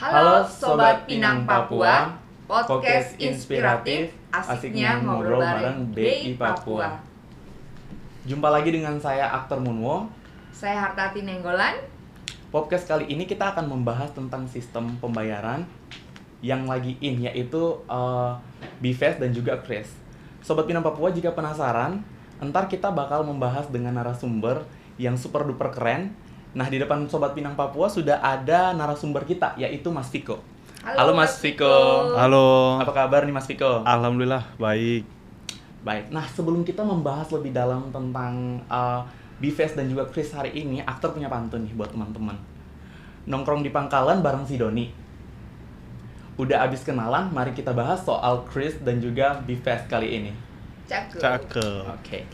Halo Sobat Pinang Papua, podcast inspiratif, asiknya ngobrol bareng BI Papua. Jumpa lagi dengan saya Aktor Munwo. Saya Hartati Nenggolan. Podcast kali ini kita akan membahas tentang sistem pembayaran yang lagi yaitu BIFAS dan juga Kris. Sobat Pinang Papua, jika penasaran, ntar kita bakal membahas dengan narasumber yang super duper keren. Nah, di depan Sobat Pinang Papua sudah ada narasumber kita, yaitu Mas Viko. Halo Mas Viko. Halo. Apa kabar nih Mas Viko? Alhamdulillah baik. Baik. Nah, sebelum kita membahas lebih dalam tentang BIFAS dan juga Kris hari ini, Aktor punya pantun nih buat teman-teman. Nongkrong di pangkalan bareng si Doni. Udah abis kenalan, mari kita bahas soal Kris dan juga BIFAS kali ini. Cakep. Oke.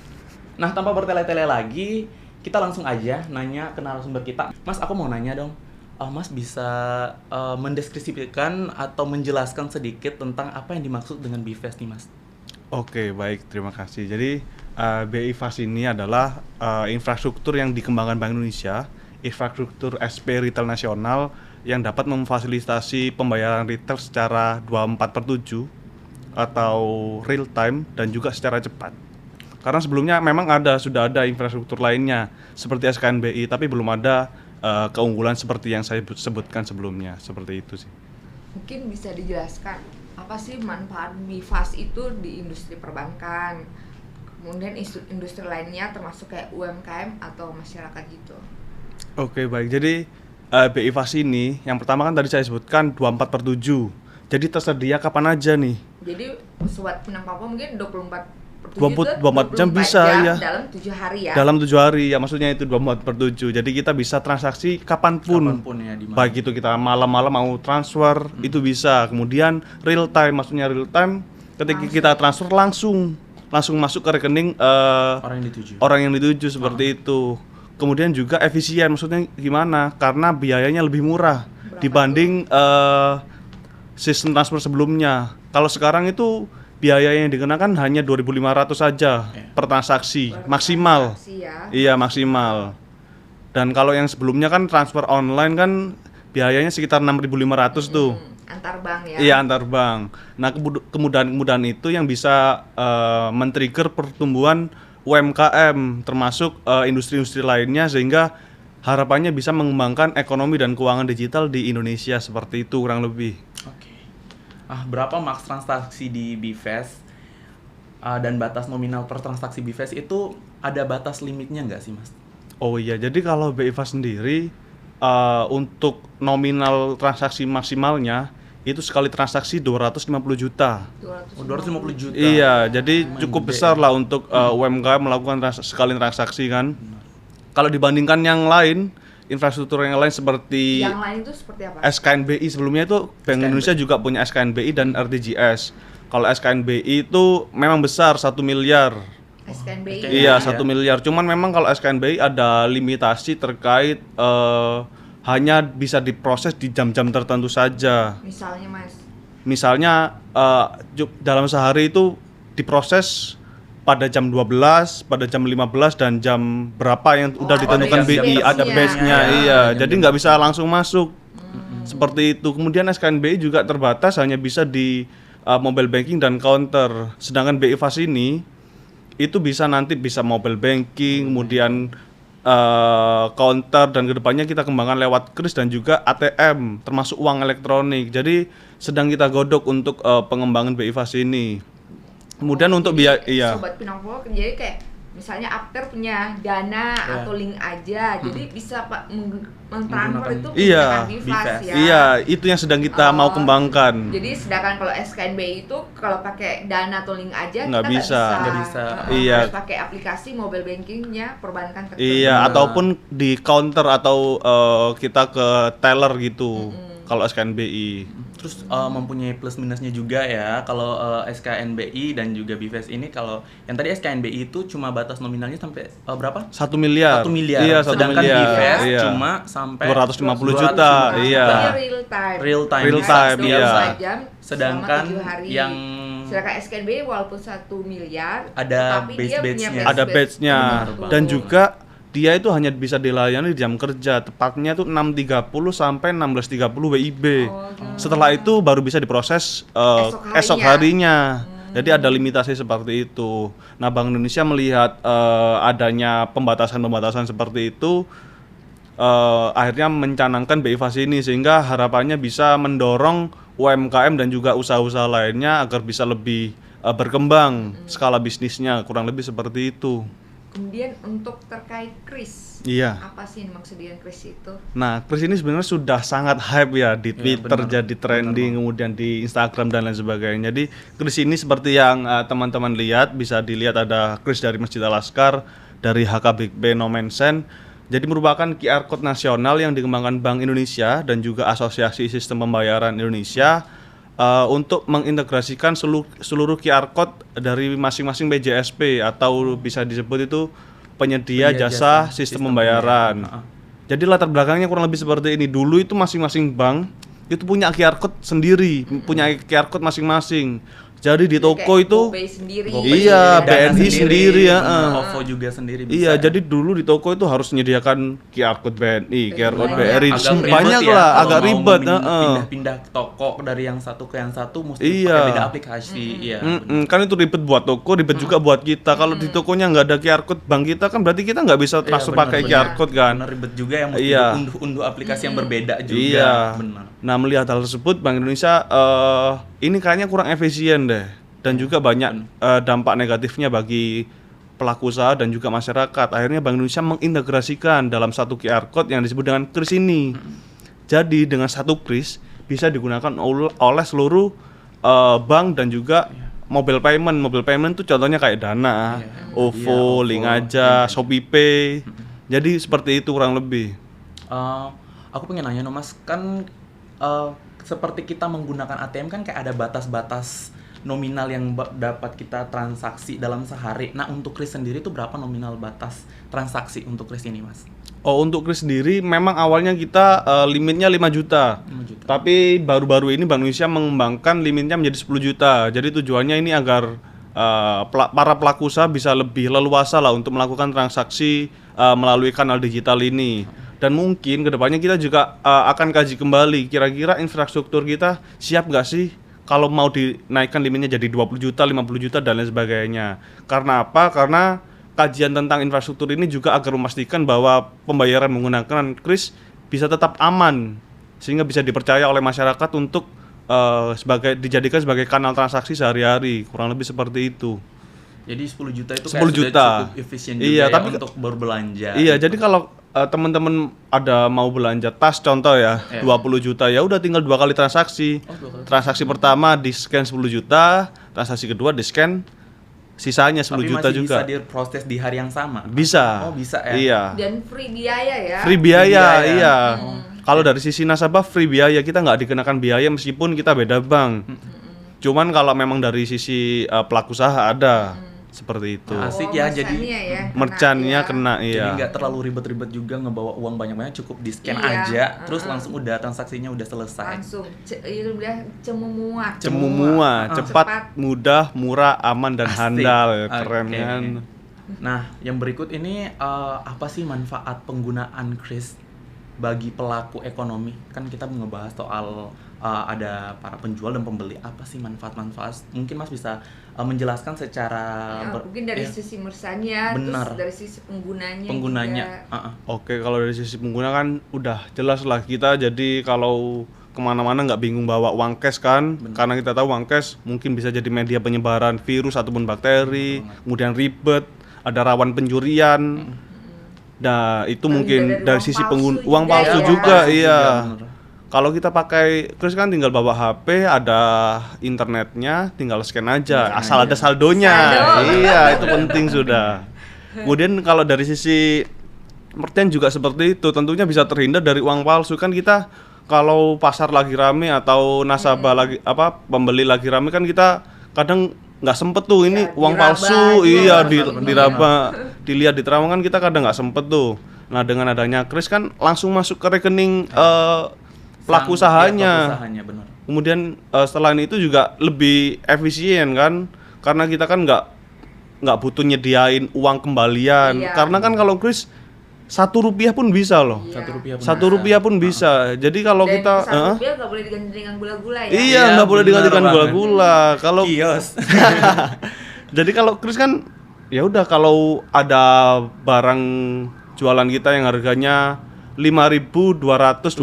Nah, tanpa bertele-tele lagi, kita langsung aja nanya ke narasumber kita. Mas, aku mau nanya dong. Mas bisa mendeskripsikan atau menjelaskan sedikit tentang apa yang dimaksud dengan BIFAS nih, Mas? Oke, baik, terima kasih. Jadi BIFAS ini adalah infrastruktur yang dikembangkan Bank Indonesia, infrastruktur SP Retail Nasional yang dapat memfasilitasi pembayaran retail secara 24/7 atau real time dan juga secara cepat. Karena sebelumnya memang sudah ada infrastruktur lainnya seperti SKNBI, tapi belum ada keunggulan seperti yang saya sebutkan sebelumnya. Seperti itu sih. Mungkin bisa dijelaskan apa sih manfaat BIFAS itu di industri perbankan, kemudian industri lainnya termasuk kayak UMKM atau masyarakat gitu. Oke, baik. Jadi BIFAS ini yang pertama kan tadi saya sebutkan 24/7. Jadi tersedia kapan aja nih. Jadi Sobat Pinang Papua mungkin 24 jam bisa ya. Dalam 7 hari ya. Dalam 7 hari ya, maksudnya itu 24/7. Jadi kita bisa transaksi kapanpun Ya, baik itu kita malam-malam mau transfer itu bisa. Kemudian real time, maksudnya real time ketika kita transfer langsung masuk ke rekening orang yang dituju seperti itu. Kemudian juga efisien, maksudnya gimana? Karena biayanya lebih murah dibanding sistem transfer sebelumnya. Kalau sekarang itu biaya yang dikenakan hanya 2.500 saja per transaksi maksimal. Iya, maksimal. Dan kalau yang sebelumnya kan transfer online kan biayanya sekitar 6.500 tuh. Antar bank ya. Iya, antar bank. Nah, kemudahan itu yang bisa men-trigger pertumbuhan UMKM termasuk industri-industri lainnya, sehingga harapannya bisa mengembangkan ekonomi dan keuangan digital di Indonesia, seperti itu kurang lebih. Oke. Berapa maks transaksi di BIFAS dan batas nominal per transaksi BIFAS itu ada batas limitnya nggak sih, Mas? Oh iya, jadi kalau BIFAS sendiri untuk nominal transaksi maksimalnya itu sekali transaksi 250 juta. 250 juta. Iya, jadi cukup besar lah untuk UMKM melakukan sekali transaksi kan. Kalau dibandingkan yang lain, infrastruktur yang lain seperti yang lain itu seperti apa? SKNBI sebelumnya itu Bank Indonesia juga punya SKNBI dan RTGS. Kalau SKNBI itu memang besar 1 miliar. SKNBI. Iya, 1 miliar. Cuman memang kalau SKNBI ada limitasi terkait hanya bisa diproses di jam-jam tertentu saja. Misalnya, Mas. Misalnya dalam sehari itu diproses pada jam 12, pada jam 15 dan jam berapa yang udah ditentukan BI, ada batch-nya, iya. Jadi nggak bisa langsung masuk. Seperti itu. Kemudian SKNBI juga terbatas, hanya bisa di mobile banking dan counter. Sedangkan BIFAS ini itu bisa mobile banking, kemudian counter, dan kedepannya kita kembangkan lewat Kris dan juga ATM, termasuk uang elektronik. Jadi sedang kita godok untuk pengembangan BIFAS ini. Kemudian untuk biaya, Sobat Pinang Papua, jadi kayak misalnya Aktor punya dana atau link aja, jadi bisa Pak mentransfer itu menggunakan BIFAS ya. Iya, itu yang sedang kita mau kembangkan. Jadi sedangkan kalau SKNBI itu kalau pakai dana atau link aja nggak bisa. Iya. Harus pakai aplikasi mobile bankingnya perbankan tertentu. Iya, ataupun di counter atau kita ke teller gitu. Kalau SKNBI. Terus mempunyai plus minusnya juga ya. Kalau SKNBI dan juga BIFAS ini, kalau yang tadi SKNBI itu cuma batas nominalnya sampai berapa? 1 miliar. 1 miliar. Iya, 1 sedangkan miliar. BIFAS Iya. cuma sampai 250 juta. Iya. Real time. Iya. Jam sedangkan yang sedangkan SKNBI walaupun 1 miliar ada tapi dia punya ada batch-nya. Dan juga dia itu hanya bisa dilayani di jam kerja, tepatnya itu 6.30 sampai 16.30 WIB. Setelah itu baru bisa diproses esok harinya. Jadi ada limitasi seperti itu. Nah, Bank Indonesia melihat adanya pembatasan-pembatasan seperti itu, akhirnya mencanangkan BI Fast ini, sehingga harapannya bisa mendorong UMKM dan juga usaha-usaha lainnya agar bisa lebih berkembang skala bisnisnya, kurang lebih seperti itu. Kemudian untuk terkait kris, Iya. apa sih yang maksudnya kris itu? Nah, kris ini sebenarnya sudah sangat hype ya di Twitter, benar. jadi trending, kemudian di Instagram dan lain sebagainya. Jadi kris ini seperti yang teman-teman lihat, bisa dilihat ada kris dari Masjid Al-Azkar, dari HKBP Nomensen. Jadi merupakan QR Code nasional yang dikembangkan Bank Indonesia dan juga Asosiasi Sistem Pembayaran Indonesia untuk mengintegrasikan seluruh QR Code dari masing-masing PJSP atau bisa disebut itu penyedia jasa sistem pembayaran. Jadi latar belakangnya kurang lebih seperti ini. Dulu itu masing-masing bank itu punya QR Code sendiri, punya QR Code masing-masing. Jadi di toko Kayak itu GoPay sendiri. iya, BNI sendiri ya. OVO juga sendiri bisa. Iya, jadi dulu di toko itu harus menyediakan QR Code BNI, QR Code BRI, Agak banyak ribet ya, lah, kalau agak mau ribet. pindah-pindah toko dari yang satu ke yang satu mesti Iya. pakai beda aplikasi. Iya. Kan itu ribet buat toko, ribet juga buat kita. Kalau di tokonya nggak ada QR Code bank kita kan berarti kita nggak bisa transfer pakai QR Code kan. Bener, ribet juga yang mesti Iya. unduh aplikasi yang berbeda juga. Iya. Benar. Nah, melihat hal tersebut, Bank Indonesia ini kayaknya kurang efisien deh, dan juga banyak dampak negatifnya bagi pelaku usaha dan juga masyarakat. Akhirnya Bank Indonesia mengintegrasikan dalam satu QR Code yang disebut dengan kris ini. Jadi dengan satu kris bisa digunakan oleh seluruh bank dan juga mobile payment. Mobile payment itu contohnya kayak Dana, OVO, Link Aja, ShopeePay. Jadi seperti itu kurang lebih. Aku pengen nanya no Mas, kan seperti kita menggunakan ATM kan kayak ada batas-batas nominal yang dapat kita transaksi dalam sehari. Nah, untuk kris sendiri itu berapa nominal batas transaksi untuk kris ini, Mas? Oh, untuk kris sendiri memang awalnya kita limitnya 5 juta. 5 juta. Tapi baru-baru ini Bank Indonesia mengembangkan limitnya menjadi 10 juta. Jadi tujuannya ini agar para pelaku usaha bisa lebih leluasa lah untuk melakukan transaksi melalui kanal digital ini. Dan mungkin kedepannya kita juga akan kaji kembali kira-kira infrastruktur kita siap nggak sih kalau mau dinaikkan limitnya jadi 20 juta, 50 juta dan lain sebagainya. Karena apa? Karena kajian tentang infrastruktur ini juga agar memastikan bahwa pembayaran menggunakan kris bisa tetap aman sehingga bisa dipercaya oleh masyarakat untuk dijadikan sebagai kanal transaksi sehari-hari. Kurang lebih seperti itu. Jadi 10 juta itu 10 kayak juta. sudah cukup efisien juga Iya, ya tapi untuk berbelanja. Iya, jadi kalau teman-teman ada mau belanja tas contoh ya, 20 juta ya udah tinggal 2 kali transaksi. Transaksi pertama di-scan 10 juta, transaksi kedua di-scan sisanya 10 Tapi juta masih juga. bisa diproses di hari yang sama. Bisa. Oh, bisa ya. Iya. Dan free biaya ya. Free biaya, biaya. iya. Kalau dari sisi nasabah free biaya, kita nggak dikenakan biaya meskipun kita beda bank. Cuman kalau memang dari sisi pelaku usaha ada seperti itu. Asik ya, jadi merchantnya ya, Merchantnya ya. kena, Jadi iya. nggak terlalu ribet-ribet juga ngebawa uang banyak-banyak, cukup di scan Iya, aja, terus langsung udah transaksinya udah selesai. Langsung itu udah cemumuah. Cemumua, cepat, mudah, murah, aman dan Asik. handal. Keren Oke. kan? Nah, yang berikut ini apa sih manfaat penggunaan kris bagi pelaku ekonomi? Kan kita ngebahas soal ada para penjual dan pembeli. Apa sih manfaat-manfaat? Mungkin Mas bisa menjelaskan secara Mungkin dari sisi merchantnya, Benar. terus dari sisi penggunanya. penggunanya. juga. Oke, kalau dari sisi pengguna kan udah jelas lah kita. Jadi kalau kemana-mana nggak bingung bawa uang cash kan, karena kita tahu uang cash mungkin bisa jadi media penyebaran virus ataupun bakteri, kemudian ribet, ada rawan pencurian. Nah itu Dan mungkin juga dari dari uang sisi palsu uang juga palsu ya. juga, Palsu iya. juga, bener. Kalau kita pakai kris kan tinggal bawa HP, ada internetnya, tinggal scan aja, asal ada saldonya. Saldo. Iya, itu penting sudah. Kemudian kalau dari sisi merchant juga seperti itu, tentunya bisa terhindar dari uang palsu. Kan kita kalau pasar lagi rame atau nasabah lagi pembeli lagi rame kan kita kadang nggak sempet tuh ini uang diraba palsu, juga. iya Benar. diraba, dilihat di terawang kan kita kadang nggak sempet tuh. Nah dengan adanya kris kan langsung masuk ke rekening pelaku usahanya. Pelaku usahanya, benar. Kemudian selain itu juga lebih efisien kan, karena kita kan nggak butuh nyediain uang kembalian. Iya. Karena kan kalau kris Rp1 pun bisa loh. Iya. Rp1 pun Rp1 pun bisa. Jadi kalau Dan kita Rp1 nggak boleh diganti dengan gula-gula ya. iya Iya, nggak boleh benar digantikan banget. gula-gula. Kalau Kios. jadi kalau kris kan ya udah, kalau ada barang jualan kita yang harganya 5.225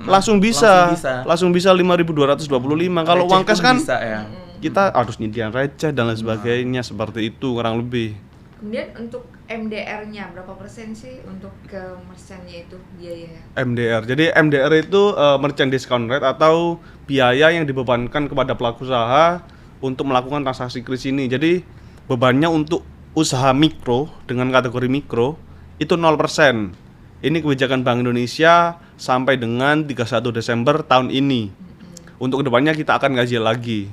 langsung bisa. Langsung bisa 5.225. Kalau uang cash kan bisa ya. kita harus nyediain receh dan lain sebagainya, seperti itu kurang lebih. Kemudian untuk MDR-nya berapa persen sih untuk ke merchant-nya itu biaya? MDR. Jadi MDR itu merchant discount rate atau biaya yang dibebankan kepada pelaku usaha untuk melakukan transaksi kris ini. Jadi bebannya untuk usaha mikro dengan kategori mikro itu 0%. Ini kebijakan Bank Indonesia sampai dengan 31 Desember tahun ini. Untuk kedepannya kita akan kaji lagi.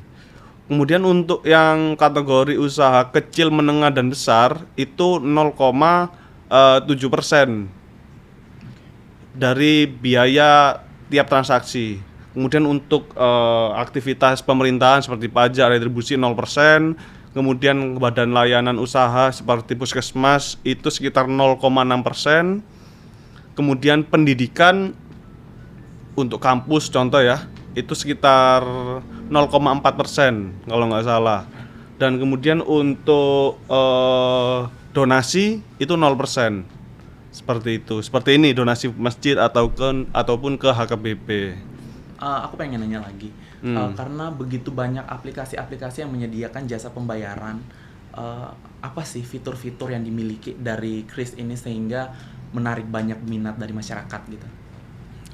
Kemudian untuk yang kategori usaha kecil, menengah, dan besar itu 0,7% dari biaya tiap transaksi. Kemudian untuk aktivitas pemerintahan seperti pajak, retribusi 0%. Kemudian badan layanan usaha seperti puskesmas itu sekitar 0,6%. Kemudian pendidikan untuk kampus contoh ya, itu sekitar 0,4% kalau nggak salah. Dan kemudian untuk donasi itu 0%. Seperti itu. Seperti ini donasi masjid ataupun ke HKBP. Aku pengen nanya lagi, karena begitu banyak aplikasi-aplikasi yang menyediakan jasa pembayaran, apa sih fitur-fitur yang dimiliki dari kris ini sehingga menarik banyak minat dari masyarakat gitu?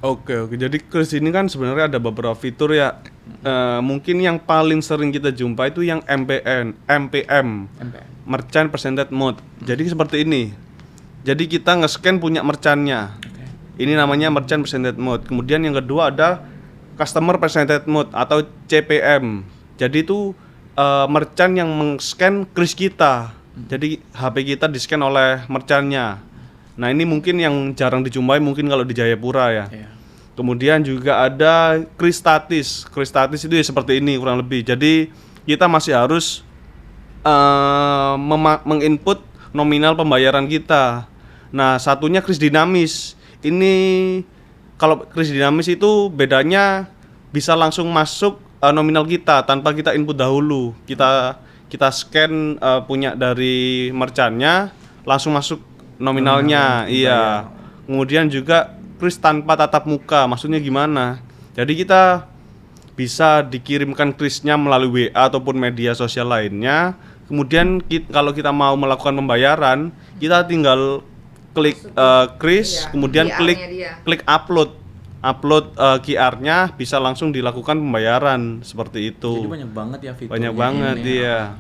Oke. Jadi kris ini kan sebenarnya ada beberapa fitur ya. Mungkin yang paling sering kita jumpa itu yang MPM, Merchant Presented Mode. Jadi seperti ini. Jadi kita nge-scan punya merchantnya. Ini namanya Merchant Presented Mode. Kemudian yang kedua ada Customer Presented Mode atau CPM. Jadi itu merchant yang meng-scan kris kita. Jadi HP kita di-scan oleh merchantnya. Nah ini mungkin yang jarang dijumpai mungkin kalau di Jayapura ya. Kemudian juga ada kris statis. Kris statis itu ya seperti ini kurang lebih. Jadi kita masih harus menginput nominal pembayaran kita. Nah satunya kris dinamis. Ini kalau kris dinamis itu bedanya bisa langsung masuk nominal kita tanpa kita input dahulu. Kita scan punya dari merchantnya, langsung masuk nominalnya. Iya. Kemudian juga kris tanpa tatap muka. Maksudnya gimana? Jadi kita bisa dikirimkan krisnya melalui WA ataupun media sosial lainnya. Kemudian kalau kita mau melakukan pembayaran, kita tinggal klik kris, kemudian klik upload QR-nya, bisa langsung dilakukan pembayaran seperti itu. Jadi banyak banget ya fiturnya. Banyak banget iya.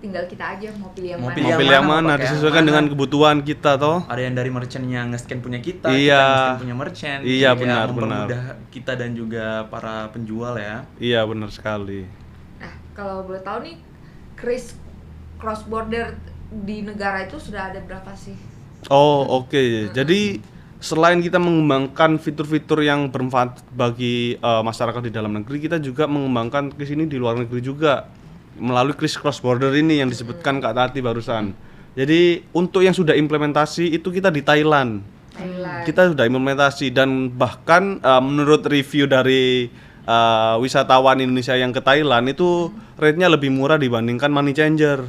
Tinggal kita aja mau pilih yang Mau mana. pilih Pilih yang mana disesuaikan dengan kebutuhan kita toh. Ada yang dari merchant-nya nge-scan punya kita, Iya. kita nge-scan punya merchant. Iya, Ya, benar. mempermudah kita dan juga para penjual ya. Iya benar sekali. Nah, kalau boleh tahu nih, kris cross border di negara itu sudah ada berapa sih? Oh oke. Jadi selain kita mengembangkan fitur-fitur yang bermanfaat bagi masyarakat di dalam negeri, kita juga mengembangkan kris ini di luar negeri juga melalui kris cross border ini yang disebutkan Kak Tati barusan. Jadi untuk yang sudah implementasi itu kita di Thailand. Kita sudah implementasi dan bahkan menurut review dari wisatawan Indonesia yang ke Thailand itu rate-nya lebih murah dibandingkan money changer.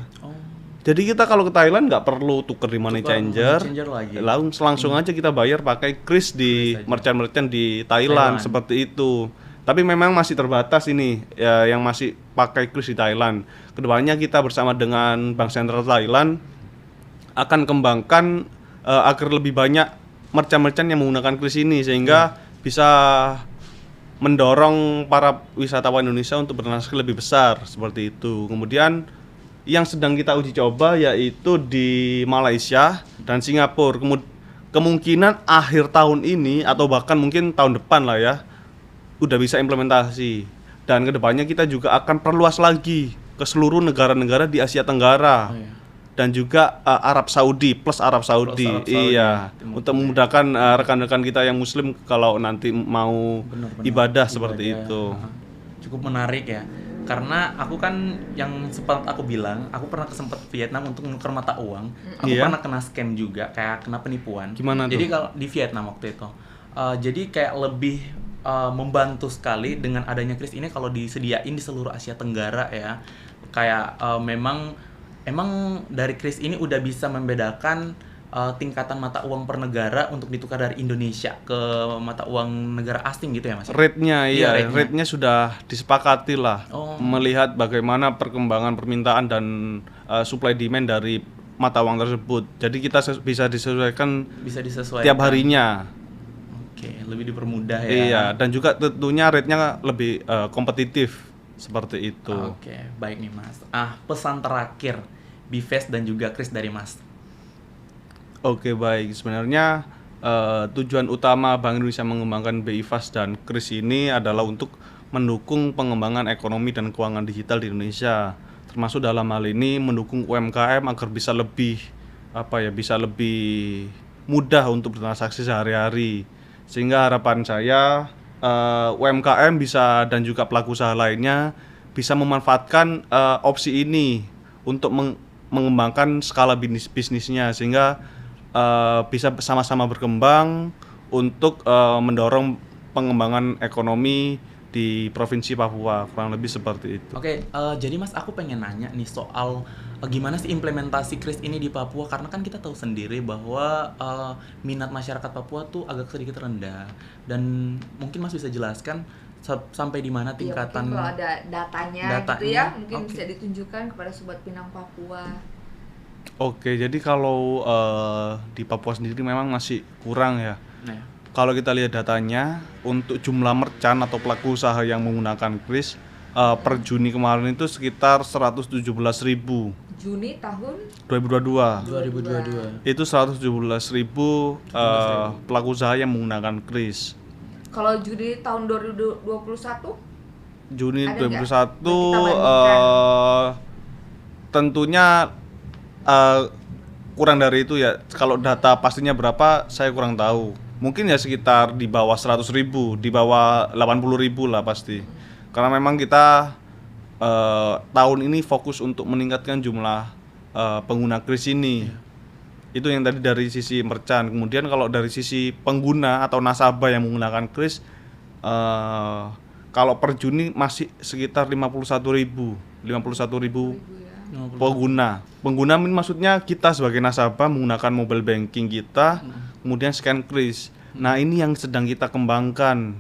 Jadi kita kalau ke Thailand nggak perlu tuker di money changer lagi. langsung aja kita bayar pakai kris di merchant-merchant di Thailand seperti itu. Tapi memang masih terbatas ini ya, yang masih pakai kris di Thailand. Kedepannya kita bersama dengan Bank Sentral Thailand akan kembangkan agar lebih banyak merchant-merchant yang menggunakan kris ini sehingga bisa mendorong para wisatawan Indonesia untuk bertransaksi lebih besar seperti itu. Kemudian yang sedang kita uji coba yaitu di Malaysia dan Singapura. Kemungkinan akhir tahun ini atau bahkan mungkin tahun depan lah ya udah bisa implementasi. Dan kedepannya kita juga akan perluas lagi ke seluruh negara-negara di Asia Tenggara. Dan juga Arab Saudi plus Arab Saudi. Iya, untuk memudahkan rekan-rekan kita yang muslim kalau nanti mau ibadah seperti itu. Cukup menarik ya. Karena aku kan yang sempat aku bilang, aku pernah kesempet Vietnam untuk menukar mata uang. Aku Iya. pernah kena scam juga, kayak kena penipuan. Gimana tuh? Jadi kalau di Vietnam waktu itu, jadi kayak lebih membantu sekali dengan adanya kris ini kalau disediain di seluruh Asia Tenggara ya. Kayak memang dari kris ini udah bisa membedakan tingkatan mata uang per negara untuk ditukar dari Indonesia ke mata uang negara asing gitu ya Mas? Rate-nya Iya, iya, rate-nya sudah disepakati lah. Oh. Melihat bagaimana perkembangan permintaan dan supply demand dari mata uang tersebut. Jadi kita bisa disesuaikan Bisa disesuaikan. tiap harinya. Oke, lebih dipermudah ya. Iya, dan juga tentunya rate-nya lebih kompetitif seperti itu. Oke, baik nih Mas. Pesan terakhir Bifest dan juga Kris dari Mas. Oke, baik. Sebenarnya tujuan utama Bank Indonesia mengembangkan BI Fast dan Kris ini adalah untuk mendukung pengembangan ekonomi dan keuangan digital di Indonesia. Termasuk dalam hal ini mendukung UMKM agar bisa lebih mudah untuk bertransaksi sehari-hari. Sehingga harapan saya UMKM bisa dan juga pelaku usaha lainnya bisa memanfaatkan opsi ini untuk mengembangkan skala bisnisnya sehingga bisa sama-sama berkembang untuk mendorong pengembangan ekonomi di Provinsi Papua, kurang lebih seperti itu. Oke, jadi Mas aku pengen nanya nih soal gimana sih implementasi Kris ini di Papua, karena kan kita tahu sendiri bahwa minat masyarakat Papua tuh agak sedikit rendah, dan mungkin Mas bisa jelaskan sampai di mana tingkatan mungkin kalau ada datanya gitu ya, mungkin bisa ditunjukkan kepada Sobat Pinang Papua. Oke, jadi kalau di Papua sendiri memang masih kurang ya. Nah, Kalau kita lihat datanya, untuk jumlah merchant atau pelaku usaha yang menggunakan Kris per Juni kemarin itu sekitar 117.000. Juni tahun 2022. 2022. Itu 117.000 pelaku usaha yang menggunakan Kris. Kalau Juni tahun 2021 Juni ada 2021 nggak? Kita bandingkan. tentunya kurang dari itu ya. Kalau data pastinya berapa saya kurang tahu. Mungkin ya sekitar di bawah 100.000, di bawah 80.000 lah pasti. Karena memang kita tahun ini fokus untuk meningkatkan jumlah pengguna Kris ini. Itu yang tadi dari sisi merchant. Kemudian kalau dari sisi pengguna atau nasabah yang menggunakan Kris, kalau per Juni masih sekitar 51.000 pengguna. Pengguna ini maksudnya kita sebagai nasabah menggunakan mobile banking kita, kemudian scan Kris. Nah, ini yang sedang kita kembangkan.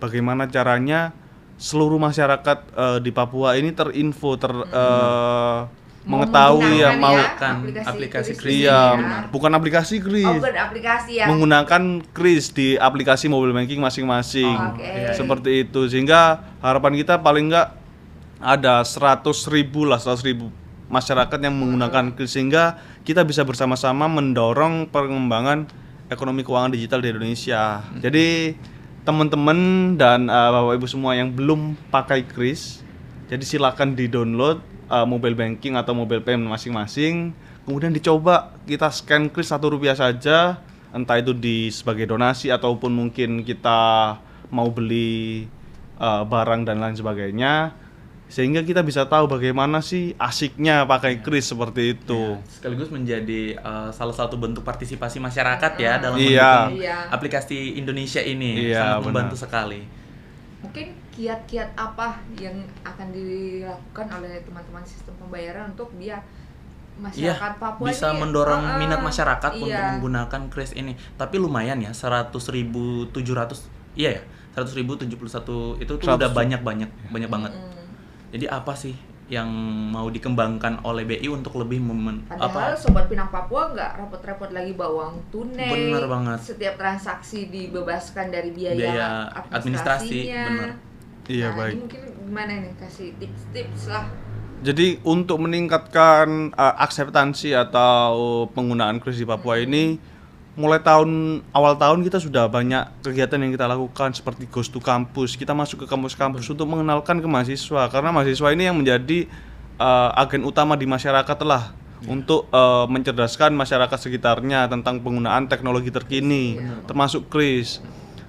Bagaimana caranya seluruh masyarakat di Papua ini terinfo, mengetahui ya mau aplikasi Kris. Iya, Benar. bukan aplikasi Kris. bukan aplikasi ya. Menggunakan Kris di aplikasi mobile banking masing-masing. Oke. Seperti itu. Sehingga harapan kita paling enggak ada 100.000 masyarakat yang menggunakan Kris, sehingga kita bisa bersama-sama mendorong pengembangan ekonomi keuangan digital di Indonesia. Jadi teman-teman dan Bapak Ibu semua yang belum pakai Kris, jadi silakan di-download mobile banking atau mobile payment masing-masing. Kemudian dicoba kita scan Kris Rp1 saja, entah itu sebagai donasi ataupun mungkin kita mau beli barang dan lain sebagainya. Sehingga kita bisa tahu bagaimana sih asiknya pakai Kris seperti itu. Sekaligus menjadi salah satu bentuk partisipasi masyarakat ya dalam Iya. mendukung aplikasi Indonesia ini. Iya, Sangat membantu benar. sekali. Mungkin kiat-kiat apa yang akan dilakukan oleh teman-teman sistem pembayaran untuk biar masyarakat Papua bisa ini mendorong minat masyarakat untuk iya. menggunakan Kris ini. Tapi lumayan ya, 100.700. Iya ya, 100.071 itu tuh 100. udah banyak banget. Mm. Jadi apa sih yang mau dikembangkan oleh BI untuk lebih Padahal Sobat Pinang Papua nggak repot-repot lagi bawa uang tunai. Bener banget. Setiap transaksi dibebaskan dari biaya biaya administrasi, administrasinya. bener. Iya, Nah, baik. ini mungkin gimana nih, kasih tips-tips lah. Jadi untuk meningkatkan akseptansi atau penggunaan Kris di Papua ini, mulai awal tahun kita sudah banyak kegiatan yang kita lakukan seperti Ghost to Campus. Kita masuk ke kampus-kampus untuk mengenalkan ke mahasiswa, karena mahasiswa ini yang menjadi agen utama di masyarakat lah untuk mencerdaskan masyarakat sekitarnya tentang penggunaan teknologi terkini, termasuk Kris.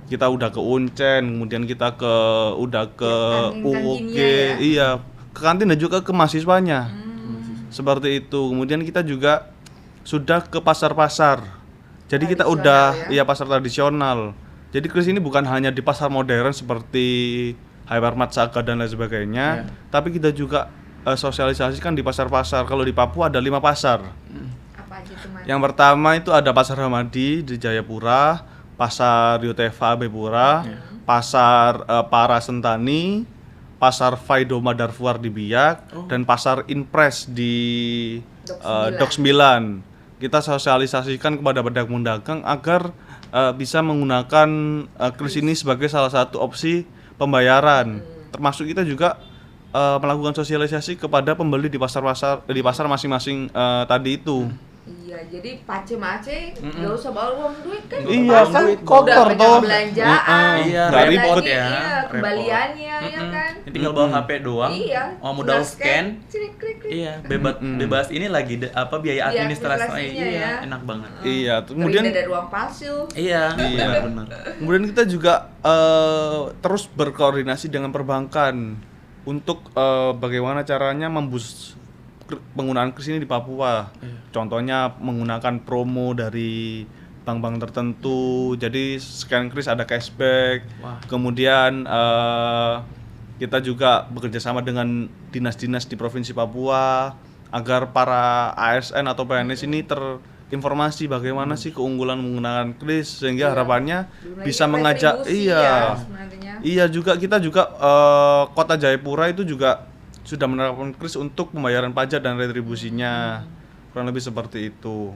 Kita udah ke Uncen, kemudian kita udah ke Ya, UUG, ya. iya, ke kantin dan juga ke mahasiswanya. Seperti itu. Kemudian kita juga sudah ke pasar-pasar. Jadi kita udah pasar tradisional. Jadi kris ini bukan hanya di pasar modern seperti Hypermart, Saga dan lain sebagainya, tapi kita juga sosialisasikan di pasar-pasar. Kalau di Papua ada 5 pasar. Apa aja itu, Mas? Yang pertama itu ada Pasar Hamadi di Jayapura, Pasar Yotefa Bepura, Pasar Para Sentani, Pasar Faidoma Darfur di Biak, dan Pasar Inpres di Dok 9. Kita sosialisasikan kepada pedagang-pedagang agar bisa menggunakan kris ini sebagai salah satu opsi pembayaran. Termasuk kita juga melakukan sosialisasi kepada pembeli di pasar masing-masing tadi itu. Iya, jadi pace-mace nggak usah bawa uang duit kan. Iya, kan udah kotor pegang toh. belanjaan. Iya, nggak lagi, ribet ya. Iya, kembaliannya ya kan. Tinggal bawa HP doang. Iya. Modal tinggal scan. Klik. Iya, bebas ini lagi biaya administrasinya. administrasinya Iya, ya. enak banget. Iya, kemudian Terhindar dari uang palsu. Iya, benar. kemudian kita juga terus berkoordinasi dengan perbankan untuk bagaimana caranya memboost penggunaan kris ini di Papua. Contohnya menggunakan promo dari bank-bank tertentu. Jadi scan kris ada cashback. Kemudian kita juga bekerja sama dengan dinas-dinas di Provinsi Papua agar para ASN atau PNS ini terinformasi bagaimana sih keunggulan menggunakan kris, sehingga harapannya bisa mengajak Iya juga kita juga Kota Jayapura itu juga sudah menerapkan kris untuk pembayaran pajak dan retribusinya. Kurang lebih seperti itu.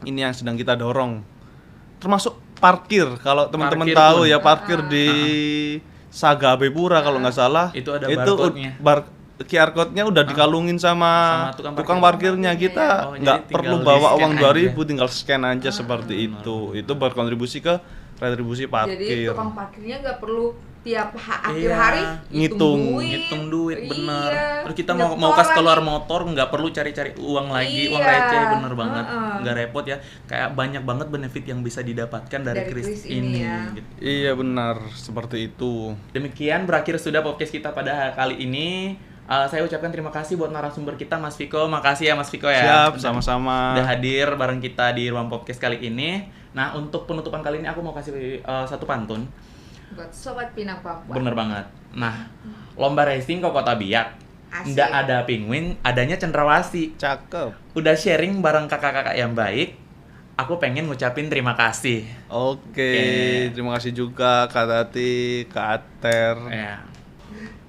Ini yang sedang kita dorong. Termasuk parkir, kalau teman-teman tahu ya, parkir di Saga Bepura kalau nggak salah. Itu ada barcode-nya. QR code-nya udah dikalungin sama tukang parkirnya. Kita nggak perlu bawa uang 2.000, tinggal scan aja seperti itu. Itu berkontribusi ke retribusi parkir. Jadi tukang parkirnya nggak perlu tiap akhir hari ngitung duit, bener. Iya. Terus kita mau kas keluar motor nggak perlu cari-cari uang lagi, uang receh, bener banget, nggak repot ya. Kayak banyak banget benefit yang bisa didapatkan dari kris ini. Ya. Gitu. Iya benar, seperti itu. Demikian berakhir sudah podcast kita pada kali ini. Saya ucapkan terima kasih buat narasumber kita, Mas Viko. Makasih ya Mas Viko ya. Siap, sama-sama. Udah hadir bareng kita di ruang podcast kali ini. Nah, untuk penutupan kali ini aku mau kasih satu pantun buat Sobat Pinang Papua. Bener banget. Nah, lomba racing ke Kota Biak. Asik. Nggak ada penguin, adanya cendrawasih. Cakep. Udah sharing bareng kakak-kakak yang baik. Aku pengen ngucapin terima kasih. Oke. Terima kasih juga Kak Tati, Kak Ater. Ya.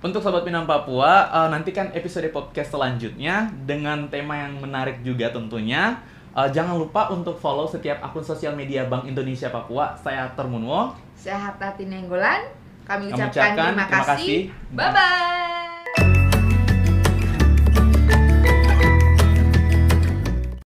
Untuk Sobat Pinang Papua, nantikan episode podcast selanjutnya dengan tema yang menarik juga tentunya. Jangan lupa untuk follow setiap akun sosial media Bank Indonesia Papua. Saya Ater Munwo. Saya Tati Nenggolan. Kami Kami ucapkan terima kasih. Bye-bye.